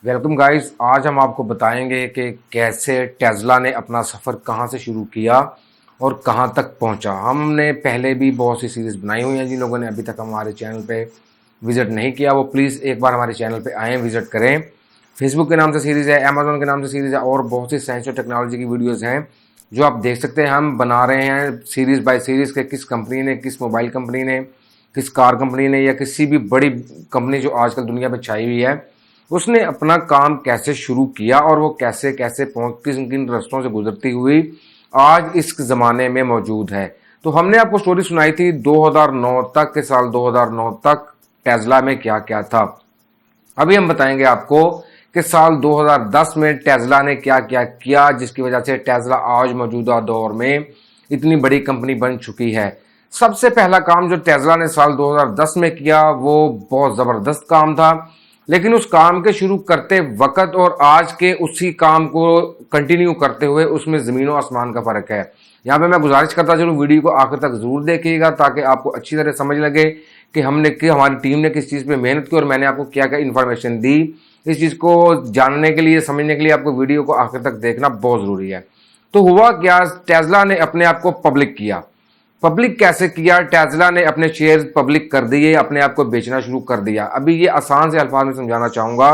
Welcome guys. आज हम आपको बताएंगे कि कैसे टेस्ला ने अपना सफ़र कहां से शुरू किया और कहां तक पहुंचा। हमने पहले भी बहुत सी सीरीज़ बनाई हुई हैं। जिन लोगों ने अभी तक हमारे चैनल पे विज़िट नहीं किया वो प्लीज़ एक बार हमारे चैनल पे आएँ, विज़िट करें। फेसबुक के नाम से सीरीज़ है, अमेजोन के नाम से सीरीज़ है और बहुत सी साइंस और टेक्नोलॉजी की वीडियोज़ हैं जो आप देख सकते हैं। हम बना रहे हैं सीरीज़ बाय सीरीज़ के किस कंपनी ने, किस मोबाइल कंपनी ने, किस कार कंपनी ने या किसी भी बड़ी कंपनी जो आजकल दुनिया में छाई हुई है उसने अपना काम कैसे शुरू किया और वो कैसे कैसे किन किन रास्तों से गुजरती हुई आज इस ज़माने में मौजूद है। तो हमने आपको स्टोरी सुनाई थी 2009 तक के, साल 2009 तक टेस्ला में क्या क्या था। अभी हम बताएंगे आपको कि साल 2010 में टेस्ला ने क्या क्या किया जिसकी वजह से टेस्ला आज मौजूदा दौर में इतनी बड़ी कंपनी बन चुकी है। सबसे पहला काम जो टेस्ला ने साल 2010 में किया वो बहुत ज़बरदस्त काम था, लेकिन उस काम के शुरू करते वक्त और आज के उसी काम को कंटिन्यू करते हुए उसमें ज़मीनों आसमान का फ़र्क है। यहाँ पे मैं गुजारिश करता चलूँ वीडियो को आखिर तक ज़रूर देखिएगा ताकि आपको अच्छी तरह समझ लगे कि हमारी टीम ने किस चीज़ पे मेहनत की और मैंने आपको क्या क्या इन्फॉर्मेशन दी। इस चीज़ को जानने के लिए, समझने के लिए आपको वीडियो को आखिर तक देखना बहुत ज़रूरी है। तो हुआ क्या, टेस्ला ने अपने आप को पब्लिक किया। पब्लिक कैसे किया? टेस्ला ने अपने शेयर पब्लिक कर दिए, अपने आप को बेचना शुरू कर दिया। अभी ये आसान से अल्फाज में समझाना चाहूंगा।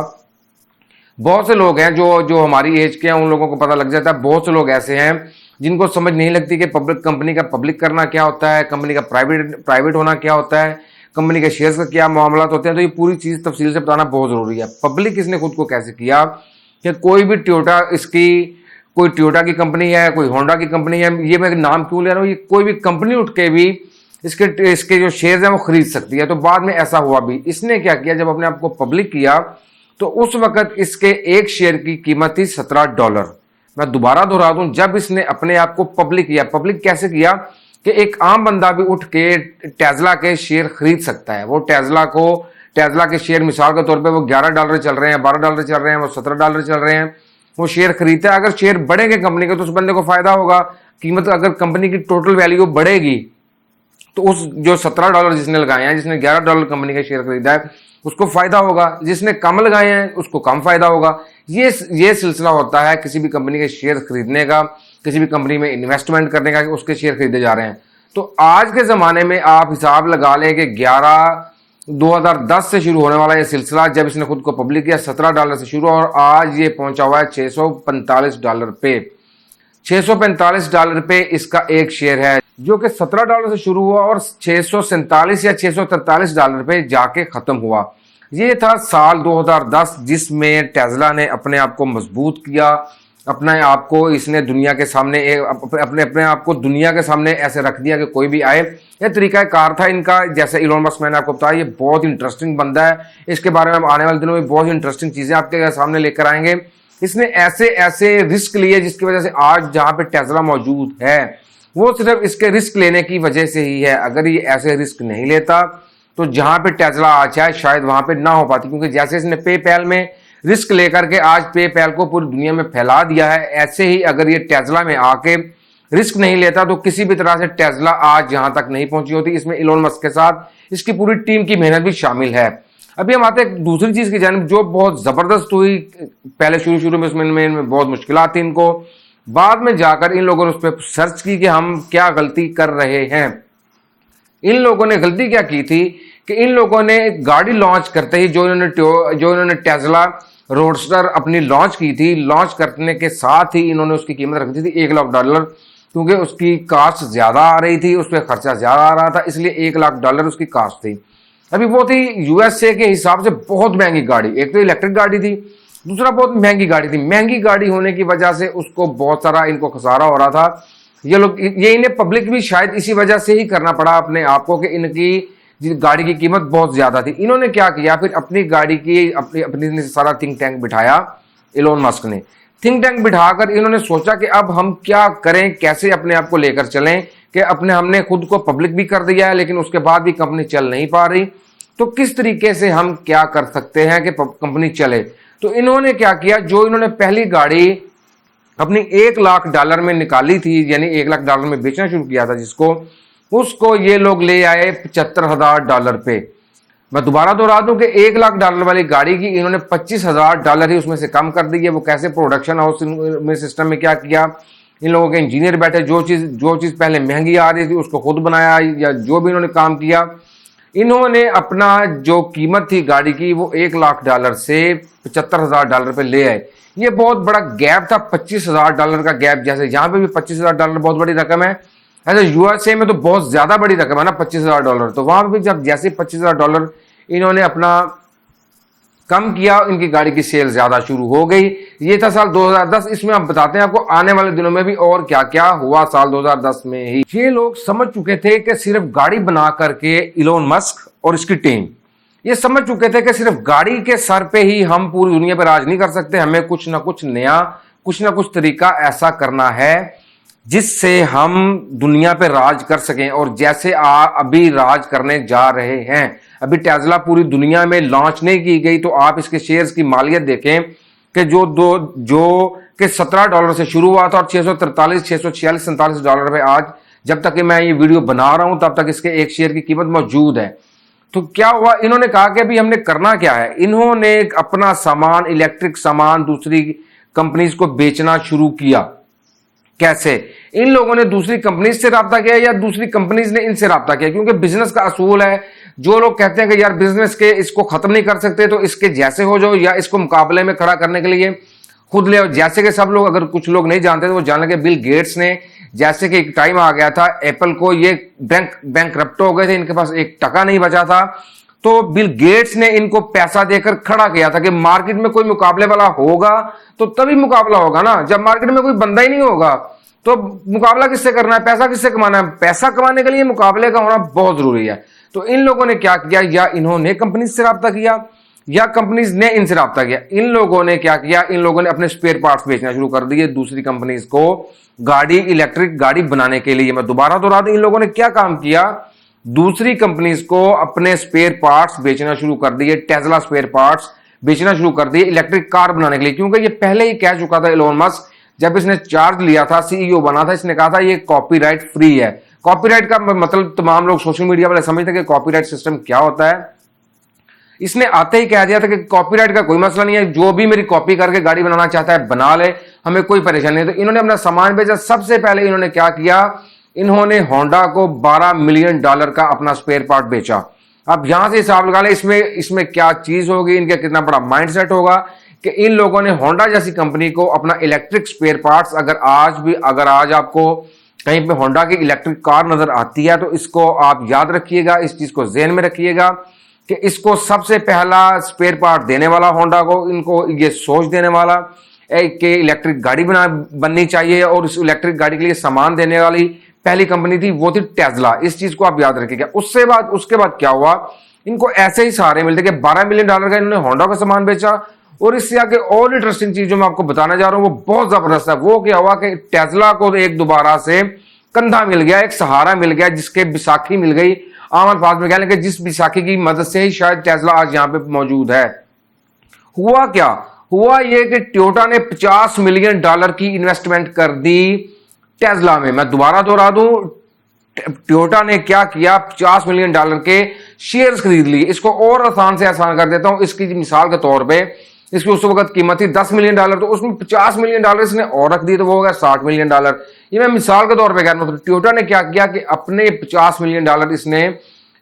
बहुत से लोग हैं जो जो हमारी एज के हैं, उन लोगों को पता लग जाता है। बहुत से लोग ऐसे हैं जिनको समझ नहीं लगती कि पब्लिक कंपनी का पब्लिक करना क्या होता है, कंपनी का प्राइवेट होना क्या होता है, कंपनी के शेयर्स का क्या मामला होते हैं। तो ये पूरी चीज तफसील से बताना बहुत जरूरी है। पब्लिक इसने खुद को कैसे किया कि कोई भी कोई टोयोटा की कंपनी है, कोई होंडा की कंपनी है, ये मैं नाम क्यों ले रहा हूँ, ये कोई भी कंपनी उठ के भी इसके जो शेयर्स हैं वो खरीद सकती है। तो बाद में ऐसा हुआ भी। इसने क्या किया, जब अपने आप को पब्लिक किया तो उस वक्त इसके एक शेयर की कीमत थी $17। मैं दोबारा दोहरा दूं, जब इसने अपने आप को पब्लिक किया, पब्लिक कैसे किया कि एक आम बंदा भी उठ के टेस्ला के शेयर खरीद सकता है। वो टेस्ला के शेयर मिसाल के तौर पे वो $11 चल रहे हैं, $12 चल रहे हैं, वो $17 चल रहे हैं, वो शेयर खरीदता है। अगर शेयर बढ़ेंगे कंपनी के तो उस बंदे को फायदा होगा। कीमत अगर कंपनी की टोटल वैल्यू बढ़ेगी तो उस जो $17 जिसने लगाए हैं, जिसने $11 कंपनी का शेयर खरीदा है, उसको फायदा होगा। जिसने कम लगाए हैं उसको कम फायदा होगा। ये सिलसिला होता है किसी भी कंपनी के शेयर खरीदने का, किसी भी कंपनी में इन्वेस्टमेंट करने का, कि उसके शेयर खरीदे जा रहे हैं। तो आज के जमाने में आप हिसाब लगा लें कि 2010 से शुरू होने वाला ये सिलसिला, जब इसने खुद को पब्लिक किया $17 से शुरू और आज ये पहुंचा हुआ है $645 पे। $645 पे इसका एक शेयर है, जो कि $17 से शुरू हुआ और 647 या $643 पे जाके खत्म हुआ। ये था साल 2010 जिसमें टेस्ला ने अपने आप को मजबूत किया। अपने आप को इसने दुनिया के सामने अपने आप को दुनिया के सामने ऐसे रख दिया कि कोई भी आए। यह तरीका कार था इनका। जैसे इलोन मस्क, मैंने आपको बताया, ये बहुत इंटरेस्टिंग बंदा है। इसके बारे में हम आने वाले दिनों में बहुत इंटरेस्टिंग चीजें आपके सामने लेकर आएंगे। इसने ऐसे ऐसे रिस्क लिए जिसकी वजह से आज जहां पे टेस्ला मौजूद है वो सिर्फ इसके रिस्क लेने की वजह से ही है। अगर ये ऐसे रिस्क नहीं लेता तो जहां पे टेस्ला आज है शायद वहां पे ना हो पाती। क्योंकि जैसे इसने पेपैल में रिस्क लेकर के आज पेपैल को पूरी दुनिया में फैला दिया है, ऐसे ही अगर ये टेस्ला में आके रिस्क नहीं लेता तो किसी भी तरह से टेस्ला आज यहां तक नहीं पहुंची होती। इसमें इलोन मस्क के साथ इसकी पूरी टीम की मेहनत भी शामिल है। अभी हम आते हैं दूसरी चीज की जानिब जो बहुत जबरदस्त हुई। पहले शुरू में उसमें बहुत मुश्किल थी इनको, बाद में जाकर इन लोगों ने उस पर सर्च की कि हम क्या गलती कर रहे हैं। इन लोगों ने गलती क्या की थी कि इन लोगों ने गाड़ी लॉन्च करते ही जो इन्होंने टेस्ला रोडस्टर अपनी लॉन्च की थी, लॉन्च करने के साथ ही इन्होंने उसकी कीमत रख दी थी $1 लाख, क्योंकि उसकी कास्ट ज्यादा आ रही थी, उस पर खर्चा ज्यादा आ रहा था, इसलिए $1 लाख उसकी कास्ट थी। अभी वो थी यूएसए के हिसाब से बहुत महंगी गाड़ी। एक तो इलेक्ट्रिक गाड़ी थी, दूसरा बहुत महंगी गाड़ी थी। महंगी गाड़ी होने की वजह से उसको बहुत सारा इनको खसारा हो रहा था। ये इन्हें पब्लिक भी शायद इसी वजह से ही करना पड़ा अपने आप को कि इनकी गाड़ी की कीमत बहुत ज्यादा थी। इन्होंने क्या किया, फिर अपनी गाड़ी की अपनी सारा थिंक टैंक बिठाया। इलोन मस्क ने थिंक टैंक बिठाकर इन्होंने सोचा कि अब हम क्या करें, कैसे अपने आप को लेकर चलें कि हमने खुद को पब्लिक भी कर दिया है लेकिन उसके बाद भी कंपनी चल नहीं पा रही, तो किस तरीके से हम क्या कर सकते हैं कि कंपनी चले। तो इन्होंने क्या किया, जो इन्होंने पहली गाड़ी अपनी $1 लाख में निकाली थी, यानी $1 लाख में बेचना शुरू किया था जिसको, उसको ये लोग ले आए $75,000 पे। मैं दोबारा दोहरा दूं कि $1,00,000 वाली गाड़ी की इन्होंने $25,000 ही उसमें से कम कर दी है। वो कैसे, प्रोडक्शन हाउस में सिस्टम में क्या किया, इन लोगों के इंजीनियर बैठे, जो चीज़ पहले महंगी आ रही थी उसको खुद बनाया, या जो भी इन्होंने काम किया, इन्होंने अपना जो कीमत थी गाड़ी की वो $1,00,000 से $75,000 पे ले आए। ये बहुत बड़ा गैप था, $25,000 का गैप। जैसे यहाँ पे भी $25,000 बहुत बड़ी रकम है, ऐसे यूएसए में तो बहुत ज्यादा बड़ी रकम है ना $25,000। तो वहां पे जब जैसे $25,000 इन्होंने अपना कम किया, इनकी गाड़ी की सेल ज्यादा शुरू हो गई। ये था साल 2010। इसमें हम बताते हैं आपको आने वाले दिनों में भी और क्या क्या हुआ साल 2010 में ही। ये लोग समझ चुके थे कि सिर्फ गाड़ी बना करके इलोन मस्क और इसकी टीम ये समझ चुके थे कि सिर्फ गाड़ी के सर पे ही हम पूरी दुनिया पर राज नहीं कर सकते, हमें कुछ ना कुछ नया, कुछ ना कुछ तरीका ऐसा करना है जिससे हम दुनिया पे राज कर सकें। और जैसे अभी राज करने जा रहे हैं, अभी टेस्ला पूरी दुनिया में लॉन्च नहीं की गई, तो आप इसके शेयर्स की मालियत देखें कि जो कि $17 से शुरू हुआ था और $643, $646, $47 पे आज, जब तक कि मैं ये वीडियो बना रहा हूं तब तक इसके एक शेयर की कीमत मौजूद है। तो क्या हुआ, इन्होंने कहा कि अभी हमने करना क्या है, इन्होंने अपना सामान, इलेक्ट्रिक सामान दूसरी कंपनीज को बेचना शुरू किया। कैसे, इन लोगों ने दूसरी कंपनीज से राब्ता किया या दूसरी कंपनीज ने इनसे राब्ता किया? क्योंकि बिजनेस का असूल है, जो लोग कहते हैं कि यार बिजनेस के इसको खत्म नहीं कर सकते तो इसके जैसे हो जाओ, या इसको मुकाबले में खड़ा करने के लिए खुद ले आओ। जैसे कि सब लोग, अगर कुछ लोग नहीं जानते तो वो जान लगे, बिल गेट्स ने, जैसे कि एक टाइम आ गया था एप्पल को, ये बैंकरप्ट हो गए थे, इनके पास एक टका नहीं बचा था, तो बिल गेट्स ने इनको पैसा देकर खड़ा किया था कि मार्केट में कोई मुकाबले वाला होगा तो तभी मुकाबला होगा ना, जब मार्केट में कोई बंदा ही नहीं होगा तो मुकाबला किससे करना है, पैसा किससे कमाना है? पैसा कमाने के लिए मुकाबले का होना बहुत जरूरी है। तो इन लोगों ने क्या किया, या इन्होंने कंपनी से राब्ता किया या कंपनीज ने इनसे राब्ता किया। इन लोगों ने क्या किया, इन लोगों ने अपने स्पेयर पार्ट्स बेचना शुरू कर दिए दूसरी कंपनीज को, गाड़ी, इलेक्ट्रिक गाड़ी बनाने के लिए। मैं दोबारा दोहरा दूं, इन लोगों ने क्या काम किया, दूसरी कंपनीज को अपने स्पेयर पार्ट्स बेचना शुरू कर दिए, टेस्ला स्पेयर पार्ट्स बेचना शुरू कर दिए इलेक्ट्रिक कार बनाने के लिए। क्योंकि ये पहले ही कह चुका था इलोन मस्क, जब इसने चार्ज लिया था, सीईओ बना था, इसने कहा था ये कॉपीराइट फ्री है। कॉपीराइट का मतलब तमाम लोग सोशल मीडिया वाले समझते हैं कि कॉपीराइट सिस्टम क्या होता है। इसने आते ही कह दिया था कि कॉपीराइट का कोई मसला नहीं है, जो भी मेरी कॉपी करके गाड़ी बनाना चाहता है बना ले, हमें कोई परेशानी नहीं। तो इन्होंने अपना सामान बेचा। सबसे पहले इन्होंने क्या किया, इन्होंने होंडा को $12 मिलियन का अपना स्पेयर पार्ट बेचा। अब यहां से हिसाब लगा ले इसमें क्या चीज होगी, इनका कितना बड़ा माइंडसेट होगा कि इन लोगों ने होंडा जैसी कंपनी को अपना इलेक्ट्रिक स्पेयर पार्ट्स, अगर आज आपको कहीं पे होंडा की इलेक्ट्रिक कार नजर आती है तो इसको आप याद रखिएगा, इस चीज को ज़हन में रखिएगा कि इसको सबसे पहला स्पेयर पार्ट देने वाला होंडा को, इनको ये सोच देने वाला कि इलेक्ट्रिक गाड़ी बननी चाहिए, और इस इलेक्ट्रिक गाड़ी के लिए सामान देने वाली पहली कंपनी थी वो थी टेस्ला। इस चीज को आप याद रखिएगा। उसके बाद क्या हुआ, इनको ऐसे ही सहारे मिलते कि $12 मिलियन का इन्होंने होंडा का सामान बेचा। और इससे आगे और इंटरेस्टिंग चीज जो मैं आपको बताने जा रहा हूं वो बहुत जबरदस्त है। वो क्या हुआ कि टेस्ला को एक दोबारा से कंधा मिल गया, एक सहारा मिल गया, जिसके बिसाखी मिल गई। आम अल्फाज में कह लें कि जिस बिसाखी की मदद से ही शायद टेस्ला आज यहां पे मौजूद है। हुआ क्या, हुआ ये कि टोयोटा ने $50 मिलियन की इन्वेस्टमेंट कर दी टेस्ला में। मैं दोबारा दोहरा दूं, टोयोटा ने क्या किया, $50 मिलियन के शेयर्स खरीद लिए। इसको और आसान से आसान कर देता हूं, इसकी मिसाल के तौर पे इसकी उस वक्त कीमत थी $10 मिलियन, तो उसमें $50 मिलियन इसने और रख दिए तो वो हो गया $60 मिलियन। ये मैं मिसाल के तौर पे कह रहा हूं। तो टोयोटा ने क्या किया कि अपने $50 मिलियन इसने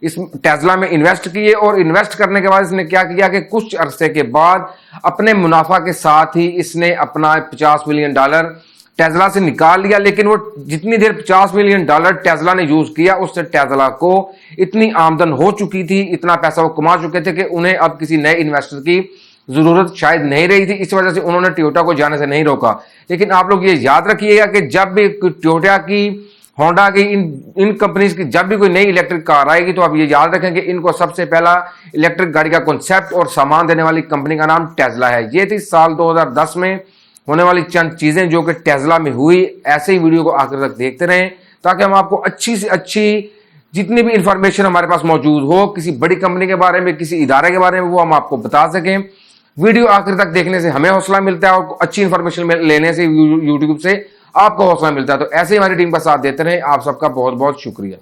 इस टेस्ला में इन्वेस्ट किए, और इन्वेस्ट करने के बाद इसने क्या किया कि कुछ अरसे के बाद अपने मुनाफा के साथ ही इसने अपना $50 मिलियन टेस्ला से निकाल लिया। लेकिन वो जितनी देर $50 मिलियन टेस्ला ने यूज किया, उससे टेस्ला को इतनी आमदन हो चुकी थी, इतना पैसा वो कमा चुके थे कि उन्हें अब किसी नए इन्वेस्टर की जरूरत शायद नहीं रही थी। इस वजह से उन्होंने टोयोटा को जाने से नहीं रोका। लेकिन आप लोग ये याद रखिएगा कि जब भी टोयोटा की, होंडा की, इन कंपनीज की जब भी कोई नई इलेक्ट्रिक कार आएगी तो आप ये याद रखें कि इनको सबसे पहला इलेक्ट्रिक गाड़ी का कॉन्सेप्ट और सामान देने वाली कंपनी का नाम टेस्ला है। ये थी साल 2010 में होने वाली चंद चीजें जो कि टेस्ला में हुई। ऐसे ही वीडियो को आखिर तक देखते रहें ताकि हम आपको अच्छी से अच्छी जितनी भी इंफॉर्मेशन हमारे पास मौजूद हो किसी बड़ी कंपनी के बारे में, किसी इदारे के बारे में, वो हम आपको बता सकें। वीडियो आखिर तक देखने से हमें हौसला मिलता है और अच्छी इंफॉर्मेशन लेने से यूट्यूब से आपको हौसला मिलता है। तो ऐसे ही हमारी टीम का साथ देते रहे। आप सबका बहुत बहुत शुक्रिया।